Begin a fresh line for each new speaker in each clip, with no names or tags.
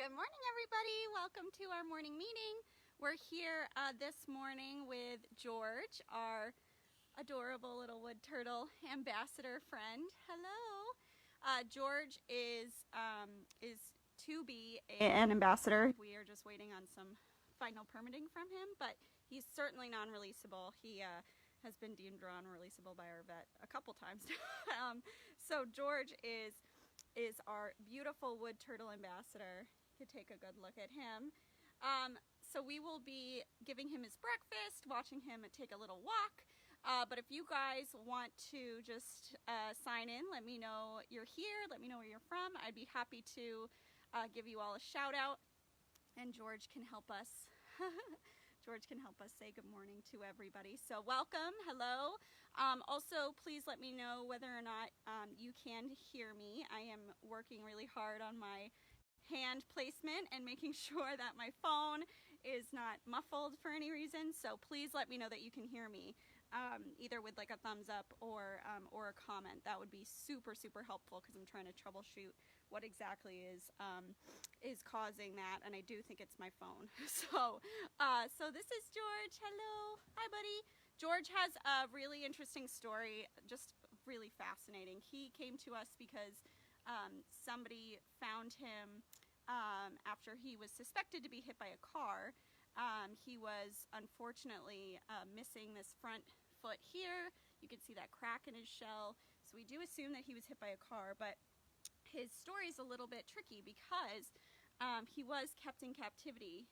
Good morning, everybody. Welcome to our morning meeting. We're here this morning with George, our adorable little wood turtle ambassador friend. Hello. George is to be an ambassador. We are just waiting on some final permitting from him, but he's certainly non-releasable. He has been deemed non-releasable by our vet a couple times. So George is our beautiful wood turtle ambassador. You could take a good look at him. So we will be giving him his breakfast, watching him take a little walk. But if you guys want to just sign in, let me know you're here, let me know where you're from. I'd be happy to give you all a shout out, and George can help us. George can help us say good morning to everybody. So welcome, hello. Also, please let me know whether or not you can hear me. I am working really hard on my hand placement and making sure that my phone is not muffled for any reason. So please let me know that you can hear me, either with like a thumbs up or a comment. That would be super helpful because I'm trying to troubleshoot what exactly is causing that, and I do think it's my phone. So this is George. Hello, hi buddy. George has a really interesting story, just really fascinating. He came to us because somebody found him after he was suspected to be hit by a car. He was unfortunately missing this front foot here. You can see that crack in his shell. So we do assume that he was hit by a car, but his story is a little bit tricky because he was kept in captivity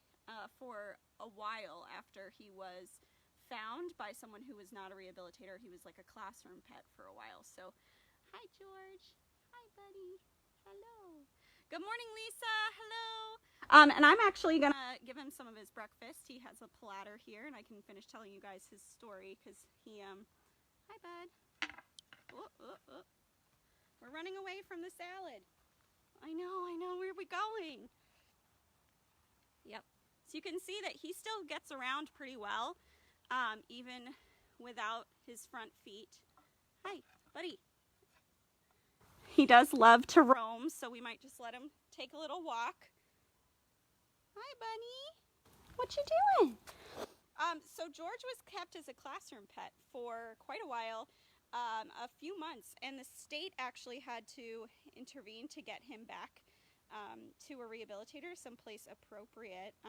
for a while after he was found by someone who was not a rehabilitator. He was like a classroom pet for a while. So, hi George. Hi buddy. Hello. Good morning, Lisa. Hello. And I'm actually gonna give him some of his breakfast. He has a platter here, and I can finish telling you guys his story because he hi bud. We're running away from the salad. I know, where are we going? Yep. So you can see that he still gets around pretty well, even without his front feet. Hi, buddy. He does love to roam, so we might just let him take a little walk. Hi, bunny. What you doing? So George was kept as a classroom pet for quite a while, a few months, and the state actually had to intervene to get him back to a rehabilitator, someplace appropriate.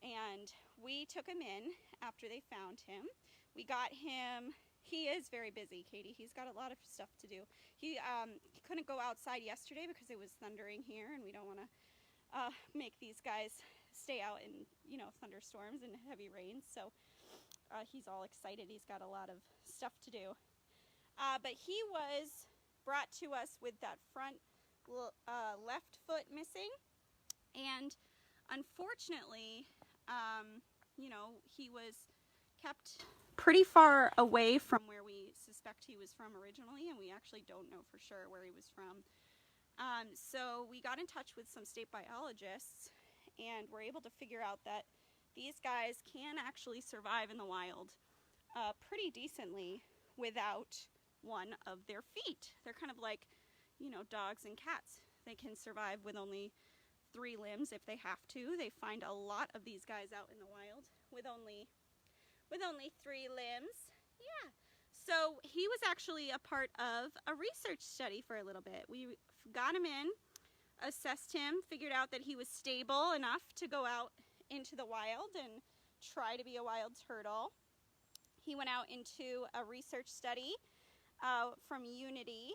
And we took him in after they found him. We got him. He is very busy, Katie. He's got a lot of stuff to do. He couldn't go outside yesterday because it was thundering here, and we don't want to make these guys stay out in, thunderstorms and heavy rains. So he's all excited. He's got a lot of stuff to do. But he was brought to us with that front left foot missing, and unfortunately, he was kept pretty far away from where we suspect he was from originally, and we actually don't know for sure where he was from. So we got in touch with some state biologists, and were able to figure out that these guys can actually survive in the wild pretty decently without one of their feet. They're kind of like, dogs and cats. They can survive with only 3 limbs if they have to. They find a lot of these guys out in the wild with only 3 limbs. Yeah. So he was actually a part of a research study for a little bit. We got him in, assessed him, figured out that he was stable enough to go out into the wild and try to be a wild turtle. He went out into a research study from Unity,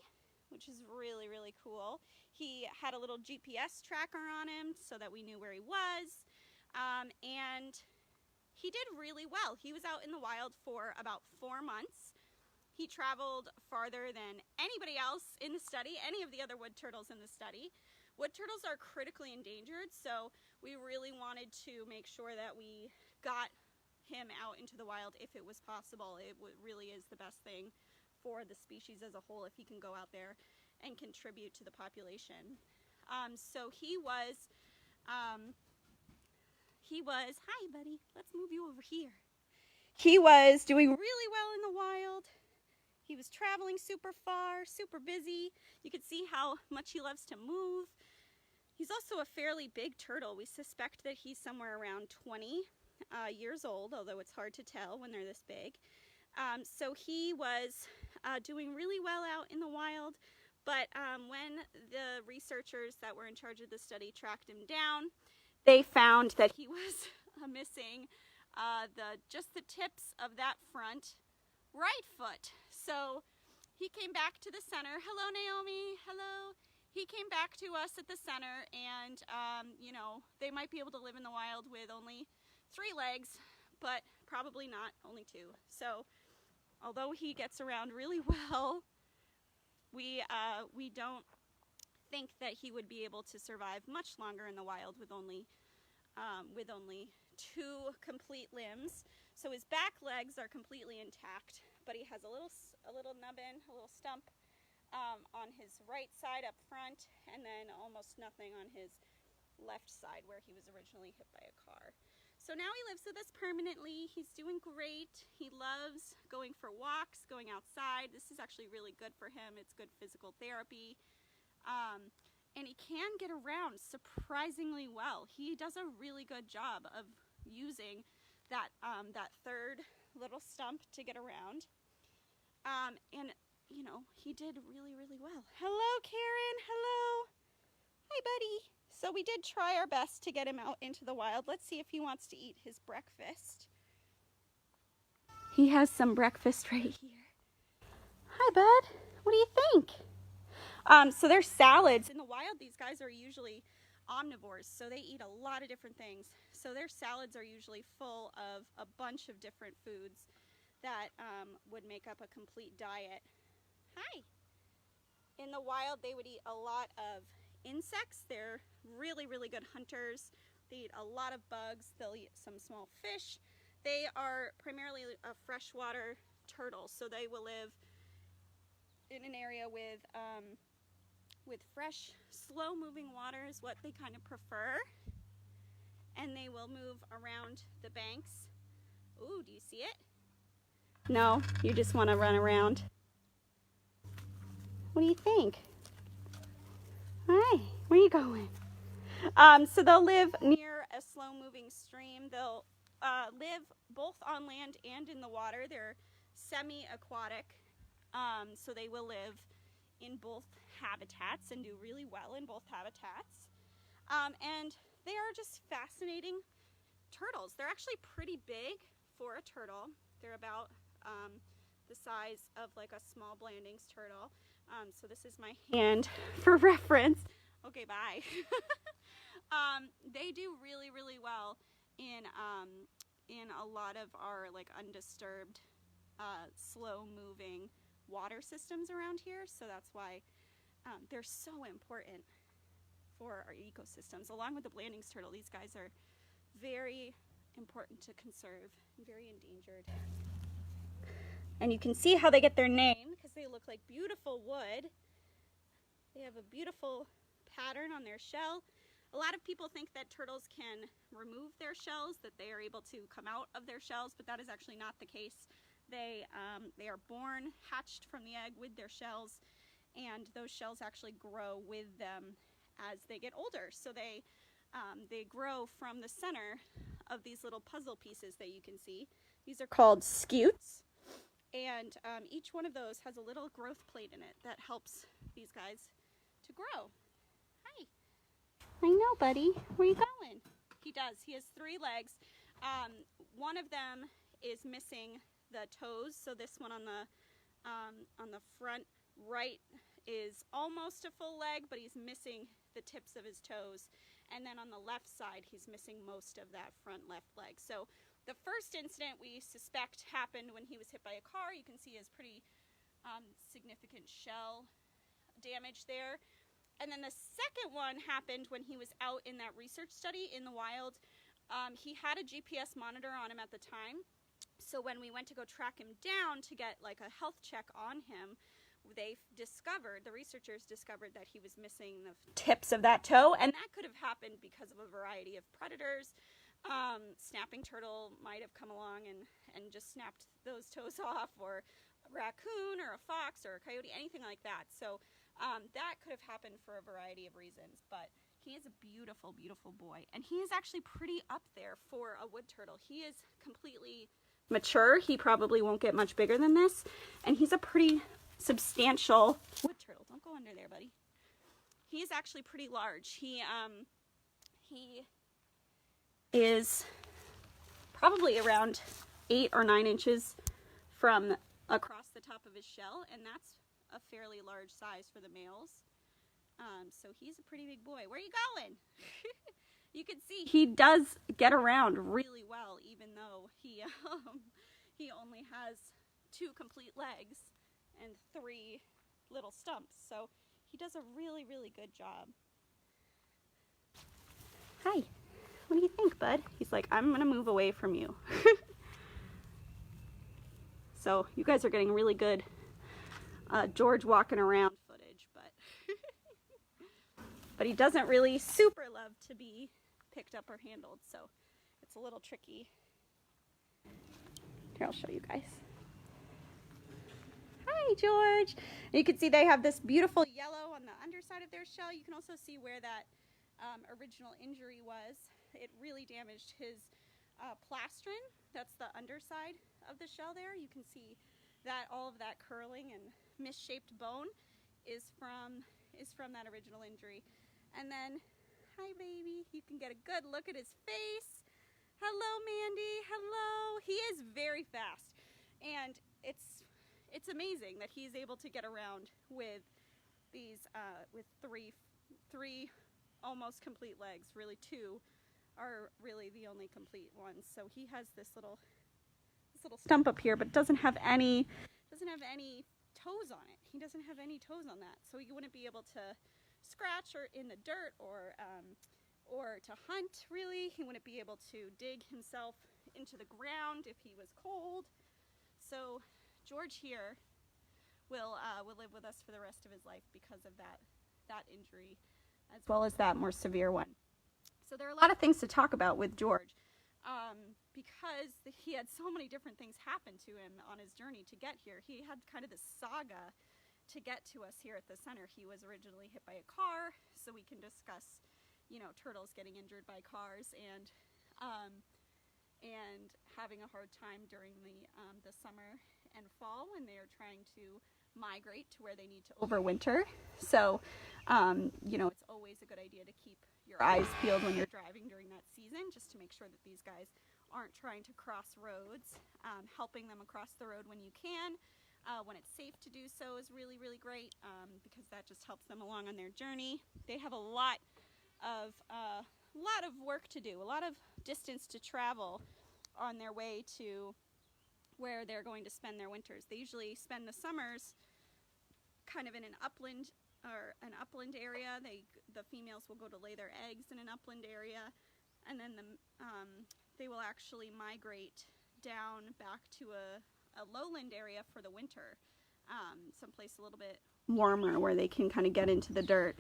which is really cool. He had a little GPS tracker on him so that we knew where he was, and he did really well. He was out in the wild for about 4 months. He traveled farther than anybody else in the study, any of the other wood turtles in the study. Wood turtles are critically endangered, so we really wanted to make sure that we got him out into the wild if it was possible. It really is the best thing for the species as a whole if he can go out there and contribute to the population. So he was, hi buddy, let's move you over here. He was doing really well in the wild. He was traveling super far, super busy. You could see how much he loves to move. He's also a fairly big turtle. We suspect that he's somewhere around 20 years old, although it's hard to tell when they're this big. So he was doing really well out in the wild, but when the researchers that were in charge of the study tracked him down, they found that he was missing just the tips of that front right foot. So he came back to the center. Hello, Naomi. Hello. He came back to us at the center, and you know, they might be able to live in the wild with only 3 legs, but probably not, only 2. So although he gets around really well, we don't think that he would be able to survive much longer in the wild with only 2 complete limbs. So his back legs are completely intact, but he has a little nubbin, a little stump on his right side up front, and then almost nothing on his left side where he was originally hit by a car. So now he lives with us permanently. He's doing great. He loves going for walks, going outside. This is actually really good for him. It's good physical therapy. And he can get around surprisingly well. He does a really good job of using that third little stump to get around. And you know, he did really, really well. Hello, Karen. Hello. Hi, buddy. So we did try our best to get him out into the wild. Let's see if he wants to eat his breakfast. He has some breakfast right here. Hi, bud. What do you think? So there's salads. In the wild, these guys are usually omnivores, so they eat a lot of different things. So their salads are usually full of a bunch of different foods that would make up a complete diet. Hi. In the wild, they would eat a lot of insects. They're really, really good hunters. They eat a lot of bugs. They'll eat some small fish. They are primarily a freshwater turtle, so they will live in an area with fresh, slow-moving water is what they kind of prefer. And they will move around the banks. Ooh, do you see it? No, you just want to run around. What do you think? Hi, where are you going? So they'll live near a slow-moving stream. They'll live both on land and in the water. They're semi-aquatic, so they will live in both habitats and do really well in both habitats. And they are just fascinating turtles. They're actually pretty big for a turtle. They're about the size of like a small Blandings turtle. So this is my hand for reference. Okay, bye. They do really, really well in a lot of our like undisturbed, slow-moving water systems around here. So that's why they're so important for our ecosystems. Along with the Blandings turtle, these guys are very important to conserve and very endangered. And you can see how they get their name because they look like beautiful wood. They have a beautiful pattern on their shell. A lot of people think that turtles can remove their shells, that they are able to come out of their shells, but that is actually not the case. They are born, hatched from the egg with their shells, and those shells actually grow with them as they get older. So they grow from the center of these little puzzle pieces that you can see. These are called scutes. And each one of those has a little growth plate in it that helps these guys to grow. Hi. I know, buddy. Where are you going? He does. He has 3 legs. One of them is missing the toes. So this one on the front right is almost a full leg, but he's missing the tips of his toes. And then on the left side, he's missing most of that front left leg. So the first incident we suspect happened when he was hit by a car. You can see his pretty significant shell damage there. And then the second one happened when he was out in that research study in the wild. He had a GPS monitor on him at the time. So when we went to go track him down to get like a health check on him, the researchers discovered that he was missing the tips of that toe. And that could have happened because of a variety of predators. Snapping turtle might have come along and just snapped those toes off, or a raccoon or a fox or a coyote, anything like that. So that could have happened for a variety of reasons, but He is a beautiful, beautiful boy. And he is actually pretty up there for a wood turtle. He is completely mature. He probably won't get much bigger than this. And he's a pretty substantial wood turtle. Don't go under there, buddy. He is actually pretty large. He is probably around 8 or 9 inches from across the top of his shell, and that's a fairly large size for the males. So he's a pretty big boy. Where are you going? You can see he does get around really well, even though he only has 2 complete legs and 3 little stumps. So he does a really, really good job. Hi. What do you think, bud? He's like, I'm gonna move away from you. So you guys are getting really good George walking around footage, but he doesn't really super love to be picked up or handled, so it's a little tricky. Here, I'll show you guys. Hi, George. And you can see they have this beautiful yellow on the underside of their shell. You can also see where that original injury was. It really damaged his plastron. That's the underside of the shell there. You can see that all of that curling and misshaped bone is from that original injury. And then, hi baby, you can get a good look at his face. Hello, Mandy, hello. He is very fast, and it's amazing that he's able to get around with these with three almost complete legs. Really, 2 are really the only complete ones. So he has this little stump up here, but doesn't have any toes on it. He doesn't have any toes on that, so he wouldn't be able to scratch or in the dirt or to hunt. Really, he wouldn't be able to dig himself into the ground if he was cold. So George here will live with us for the rest of his life because of that injury, as well as that more severe one. So there are a lot of things to talk about with George, because he had so many different things happen to him on his journey to get here. He had kind of this saga to get to us here at the center. He was originally hit by a car, so we can discuss, turtles getting injured by cars and having a hard time during the summer and fall when they are trying to migrate to where they need to overwinter. So, it's always a good idea to keep your eyes peeled when you're driving during that season, just to make sure that these guys aren't trying to cross roads. Helping them across the road when you can, when it's safe to do so, is really, really great, because that just helps them along on their journey. They have a lot of work to do, a lot of distance to travel on their way to where they're going to spend their winters. They usually spend the summers kind of in an upland area. The females will go to lay their eggs in an upland area, and then they will actually migrate down back to a lowland area for the winter, someplace a little bit warmer where they can kind of get into the dirt.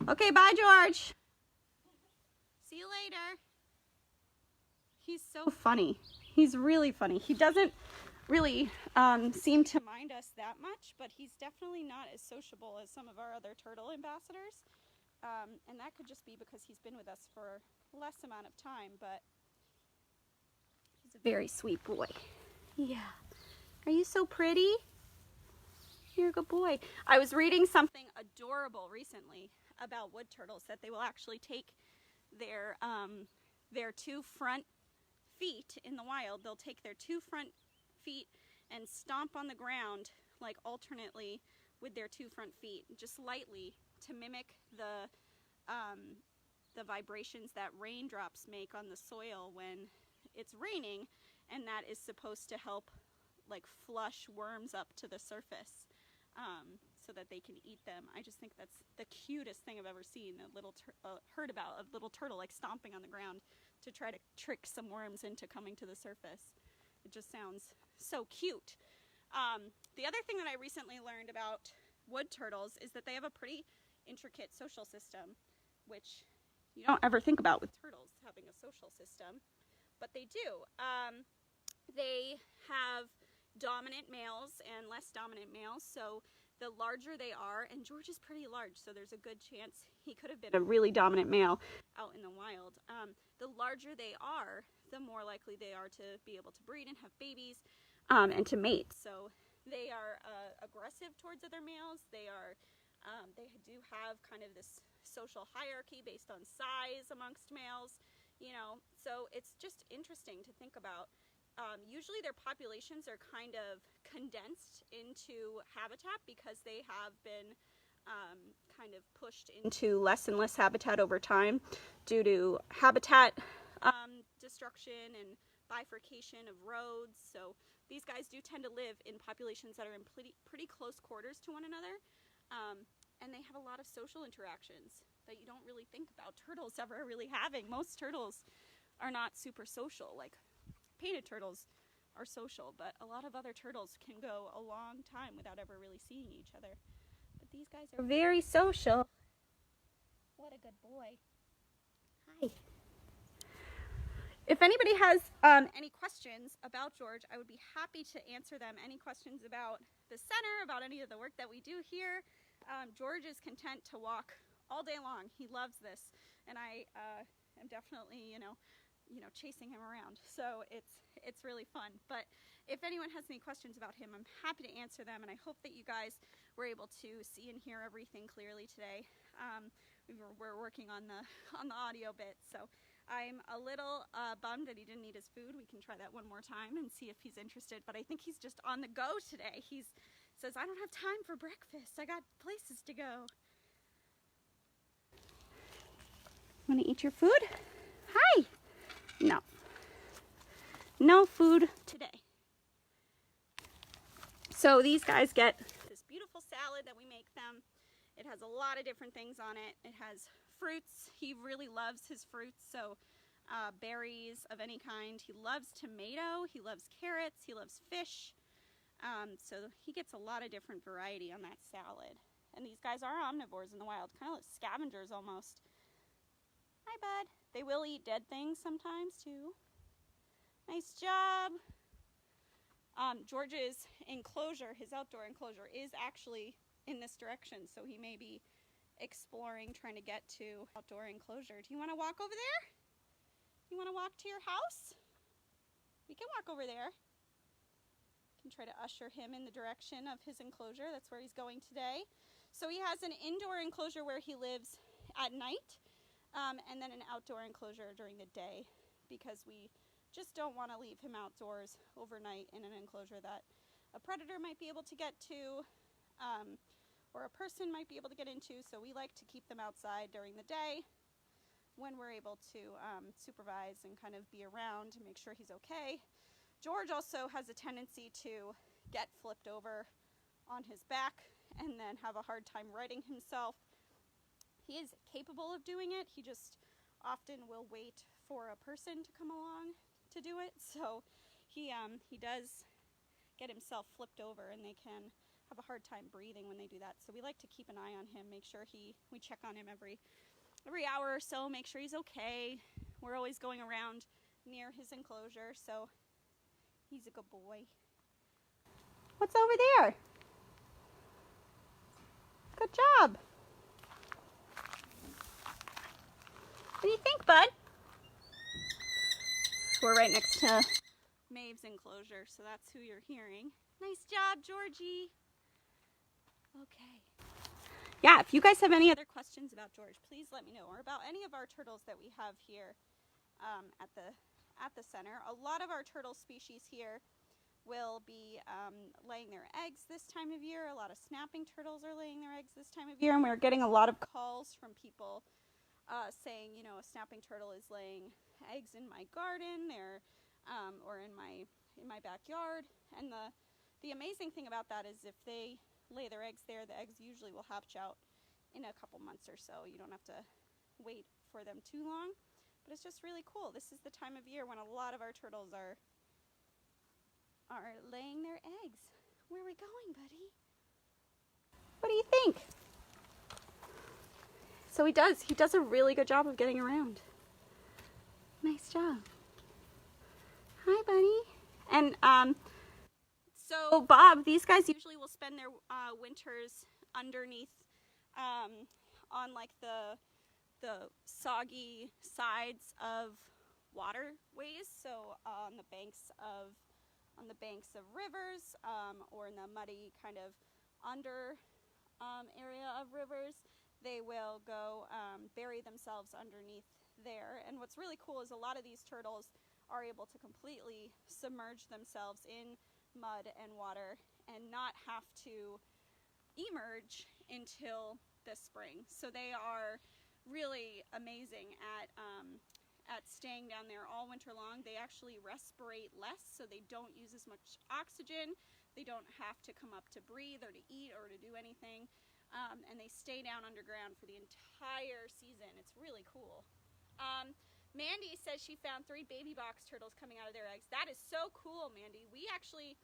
Okay, bye, George. See you later. He's so funny. He's really funny. He doesn't really seem to mind us that much, but he's definitely not as sociable as some of our other turtle ambassadors. And that could just be because he's been with us for less amount of time, but he's a very sweet boy. Yeah. Are you so pretty? You're a good boy. I was reading something adorable recently about wood turtles, that they will actually take their 2 front feet in the wild. They'll take their 2 front feet and stomp on the ground, like alternately with their 2 front feet, just lightly, to mimic the vibrations that raindrops make on the soil when it's raining, and that is supposed to help like flush worms up to the surface, so that they can eat them. I just think that's the cutest thing I've ever seen. Heard about a little turtle like stomping on the ground to try to trick some worms into coming to the surface. It just sounds so cute. The other thing that I recently learned about wood turtles is that they have a pretty intricate social system, which you don't ever think about with turtles, having a social system, but they do. They have dominant males and less dominant males, so the larger they are, and George is pretty large, so there's a good chance he could have been a really dominant male out in the wild. The larger they are, the more likely they are to be able to breed and have babies and to mate. So they are aggressive towards other males. They do have kind of this social hierarchy based on size amongst males, you know, so it's just interesting to think about. Usually their populations are kind of condensed into habitat because they have been kind of pushed into less and less habitat over time due to habitat destruction and bifurcation of roads. So these guys do tend to live in populations that are in pretty close quarters to one another, and they have a lot of social interactions that you don't really think about turtles ever really having. Most turtles are not super social. Like painted turtles are social, but a lot of other turtles can go a long time without ever really seeing each other. But these guys are very social. What a good boy. Hi. If anybody has any questions about George, I would be happy to answer them. Any questions about the center, about any of the work that we do here. George is content to walk all day long. He loves this, and I am definitely, you know, chasing him around. So it's really fun. But if anyone has any questions about him, I'm happy to answer them, and I hope that you guys were able to see and hear everything clearly today. We're working on the audio bit, so I'm a little bummed that he didn't eat his food. We can try that one more time and see if he's interested, but I think he's just on the go today. He says, I don't have time for breakfast. I got places to go. Want to eat your food? Hi. No. No food today. So these guys get this beautiful salad that we make them. It has a lot of different things on it. It has fruits. He really loves his fruits, so berries of any kind. He loves tomato. He loves carrots. He loves fish. So he gets a lot of different variety on that salad. And these guys are omnivores in the wild, kind of like scavengers almost. Hi, bud. They will eat dead things sometimes too. Nice job. George's enclosure, his outdoor enclosure, is actually in this direction, so he may be exploring, trying to get to outdoor enclosure. Do you want to walk over there? You want to walk to your house? We can walk over there. Can try to usher him in the direction of his enclosure. That's where he's going today. So he has an indoor enclosure where he lives at night, and then an outdoor enclosure during the day, because we just don't want to leave him outdoors overnight in an enclosure that a predator might be able to get to, or a person might be able to get into. So we like to keep them outside during the day when we're able to supervise and kind of be around to make sure he's okay. George also has a tendency to get flipped over on his back and then have a hard time righting himself. He is capable of doing it. He just often will wait for a person to come along to do it. So he does get himself flipped over, and they can have a hard time breathing when they do that. So we like to keep an eye on him, make sure we check on him every hour or so, make sure he's okay. We're always going around near his enclosure, so he's a good boy. What's over there? Good job. What do you think, bud? We're right next to Maeve's enclosure, so that's who you're hearing. Nice job, Georgie. Okay. Yeah, if you guys have any other questions about George, please let me know, or about any of our turtles that we have here at the center. A lot of our turtle species here will be laying their eggs this time of year. A lot of snapping turtles are laying their eggs this time of year, and we're getting a lot of calls from people saying, you know, a snapping turtle is laying eggs in my garden, or in my backyard. And the amazing thing about that is if they lay their eggs there, the eggs usually will hatch out in a couple months or so. You don't have to wait for them too long, but it's just really cool. This is the time of year when a lot of our turtles are laying their eggs. Where are we going, buddy? What do you think? So he does a really good job of getting around. Nice job. Hi, buddy. And So Bob, these guys usually will spend their winters underneath on like the soggy sides of waterways, so on the banks of rivers, or in the muddy kind of under area of rivers. They will go bury themselves underneath there. And what's really cool is a lot of these turtles are able to completely submerge themselves in mud and water and not have to emerge until the spring. So they are really amazing at staying down there all winter long. They actually respirate less, so they don't use as much oxygen. They don't have to come up to breathe or to eat or to do anything. And they stay down underground for the entire season. It's really cool. Mandy says she found 3 baby box turtles coming out of their eggs. That is so cool, Mandy. We actually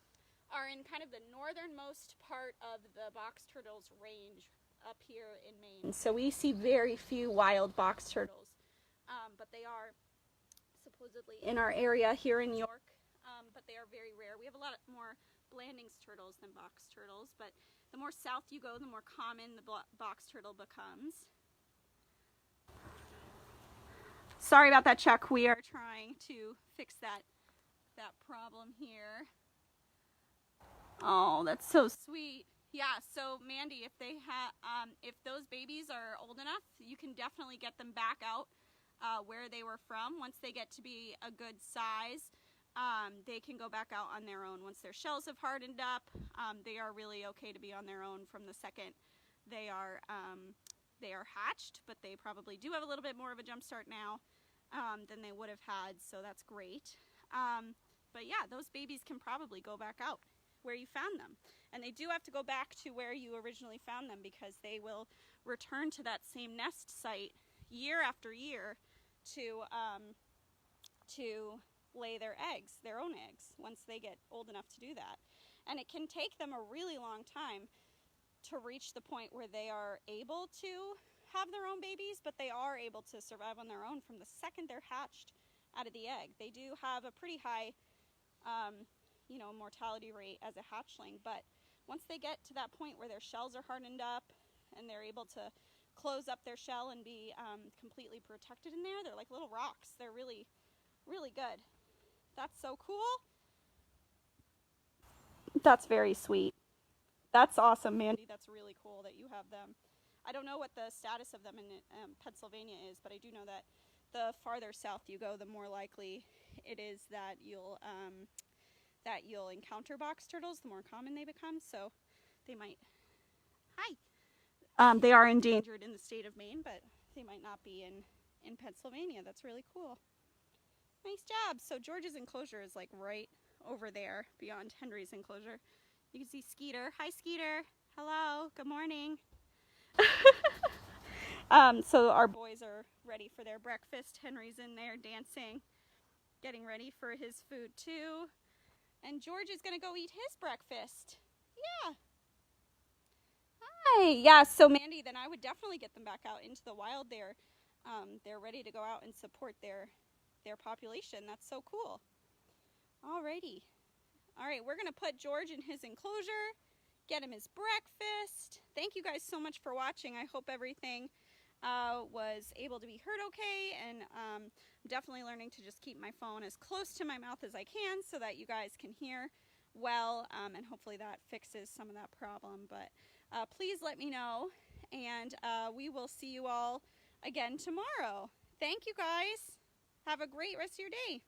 are in kind of the northernmost part of the box turtles range up here in Maine. So we see very few wild box turtles. But they are supposedly in our area here in York, but they are very rare. We have a lot more Blandings turtles than box turtles, but the more south you go, the more common the box turtle becomes. Sorry about that, Chuck. We are trying to fix that problem here. Oh, that's so sweet. Yeah, so Mandy, if those babies are old enough, you can definitely get them back out where they were from. Once they get to be a good size, they can go back out on their own. Once their shells have hardened up, they are really okay to be on their own from the second they are hatched, but they probably do have a little bit more of a jump start now than they would have had, so that's great. But yeah, those babies can probably go back out where you found them. And they do have to go back to where you originally found them, because they will return to that same nest site year after year to lay their eggs, their own eggs, once they get old enough to do that. And it can take them a really long time to reach the point where they are able to have their own babies, but they are able to survive on their own from the second they're hatched out of the egg. They do have a pretty high mortality rate as a hatchling, but once they get to that point where their shells are hardened up and they're able to close up their shell and be completely protected in there, they're like little rocks. They're really, really good. That's so cool. That's very sweet. That's awesome, Mandy. That's really cool that you have them. I don't know what the status of them in Pennsylvania is, but I do know that the farther south you go, the more likely it is that you'll encounter box turtles, the more common they become. So they might, they are endangered in the state of Maine, but they might not be in Pennsylvania. That's really cool. Nice job. So George's enclosure is like right over there beyond Henry's enclosure. You can see Skeeter. Hi, Skeeter. Hello. Good morning. So our boys are ready for their breakfast. Henry's in there dancing, getting ready for his food too. And George is going to go eat his breakfast. Yeah. Hi. Yeah, so Mandy, then I would definitely get them back out into the wild. They're ready to go out and support their population. That's so cool. Alrighty. All right, we're going to put George in his enclosure, get him his breakfast. Thank you guys so much for watching. I hope everything was able to be heard okay, and I'm definitely learning to just keep my phone as close to my mouth as I can so that you guys can hear well, and hopefully that fixes some of that problem. But please let me know, and we will see you all again tomorrow. Thank you guys. Have a great rest of your day.